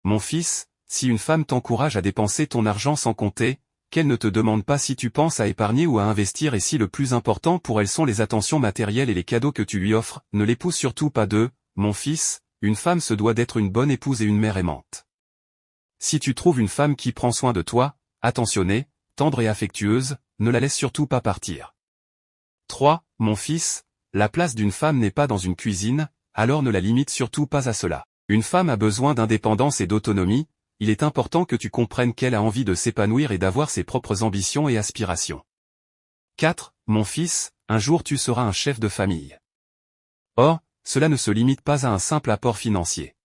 Mon fils, si une femme t'encourage à dépenser ton argent sans compter, qu'elle ne te demande pas si tu penses à épargner ou à investir et si le plus important pour elle sont les attentions matérielles et les cadeaux que tu lui offres, ne l'épouse surtout pas d'eux, mon fils, une femme se doit d'être une bonne épouse et une mère aimante. Si tu trouves une femme qui prend soin de toi, attentionnée, tendre et affectueuse, ne la laisse surtout pas partir. 3. Mon fils, la place d'une femme n'est pas dans une cuisine, alors ne la limite surtout pas à cela. Une femme a besoin d'indépendance et d'autonomie, il est important que tu comprennes qu'elle a envie de s'épanouir et d'avoir ses propres ambitions et aspirations. 4. Mon fils, un jour tu seras un chef de famille. Or, cela ne se limite pas à un simple apport financier.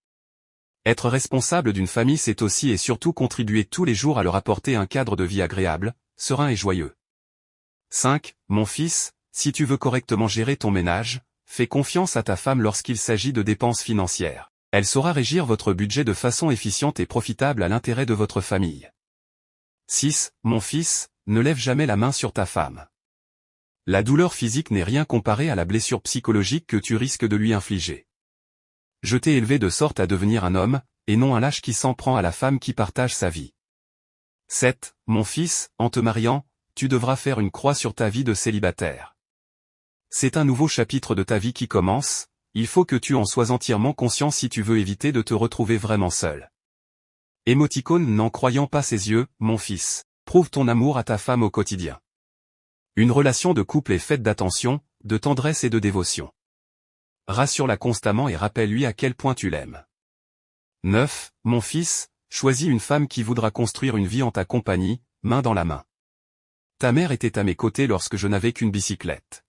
Être responsable d'une famille c'est aussi et surtout contribuer tous les jours à leur apporter un cadre de vie agréable, serein et joyeux. 5. Mon fils, si tu veux correctement gérer ton ménage, fais confiance à ta femme lorsqu'il s'agit de dépenses financières. Elle saura régir votre budget de façon efficiente et profitable à l'intérêt de votre famille. 6. Mon fils, ne lève jamais la main sur ta femme. La douleur physique n'est rien comparée à la blessure psychologique que tu risques de lui infliger. Je t'ai élevé de sorte à devenir un homme, et non un lâche qui s'en prend à la femme qui partage sa vie. 7. Mon fils, en te mariant, tu devras faire une croix sur ta vie de célibataire. C'est un nouveau chapitre de ta vie qui commence, il faut que tu en sois entièrement conscient si tu veux éviter de te retrouver vraiment seul. Émoticône n'en croyant pas ses yeux, mon fils, prouve ton amour à ta femme au quotidien. Une relation de couple est faite d'attention, de tendresse et de dévotion. Rassure-la constamment et rappelle-lui à quel point tu l'aimes. 9. Mon fils, choisis une femme qui voudra construire une vie en ta compagnie, main dans la main. Ta mère était à mes côtés lorsque je n'avais qu'une bicyclette.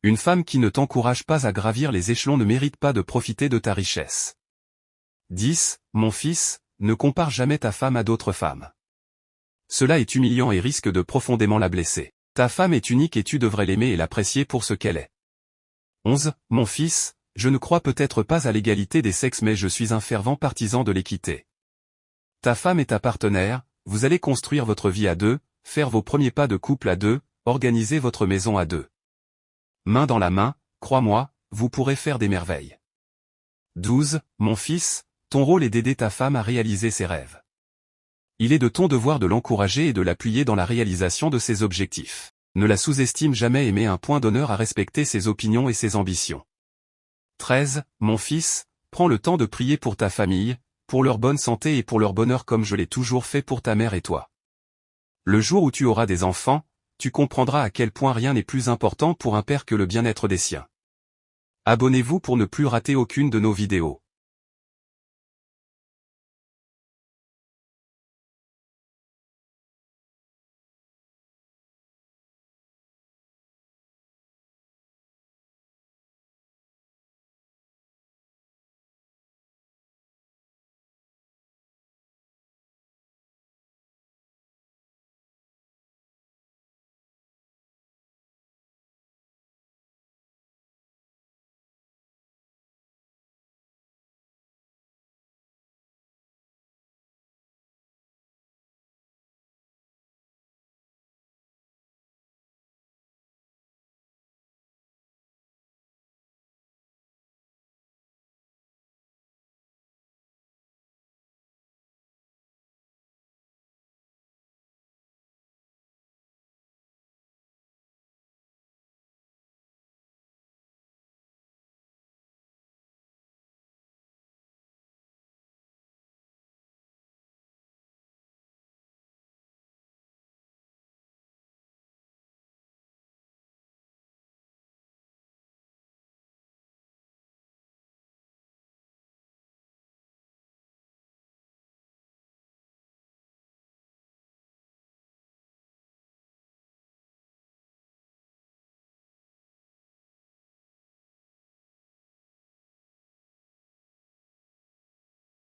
Une femme qui ne t'encourage pas à gravir les échelons ne mérite pas de profiter de ta richesse. 10. Mon fils, ne compare jamais ta femme à d'autres femmes. Cela est humiliant et risque de profondément la blesser. Ta femme est unique et tu devrais l'aimer et l'apprécier pour ce qu'elle est. 11. Mon fils, je ne crois peut-être pas à l'égalité des sexes mais je suis un fervent partisan de l'équité. Ta femme est ta partenaire, vous allez construire votre vie à deux, faire vos premiers pas de couple à deux, organiser votre maison à deux. Main dans la main, crois-moi, vous pourrez faire des merveilles. 12. Mon fils, ton rôle est d'aider ta femme à réaliser ses rêves. Il est de ton devoir de l'encourager et de l'appuyer dans la réalisation de ses objectifs. Ne la sous-estime jamais et mets un point d'honneur à respecter ses opinions et ses ambitions. 13. Mon fils, prends le temps de prier pour ta famille, pour leur bonne santé et pour leur bonheur comme je l'ai toujours fait pour ta mère et toi. Le jour où tu auras des enfants, tu comprendras à quel point rien n'est plus important pour un père que le bien-être des siens. Abonnez-vous pour ne plus rater aucune de nos vidéos.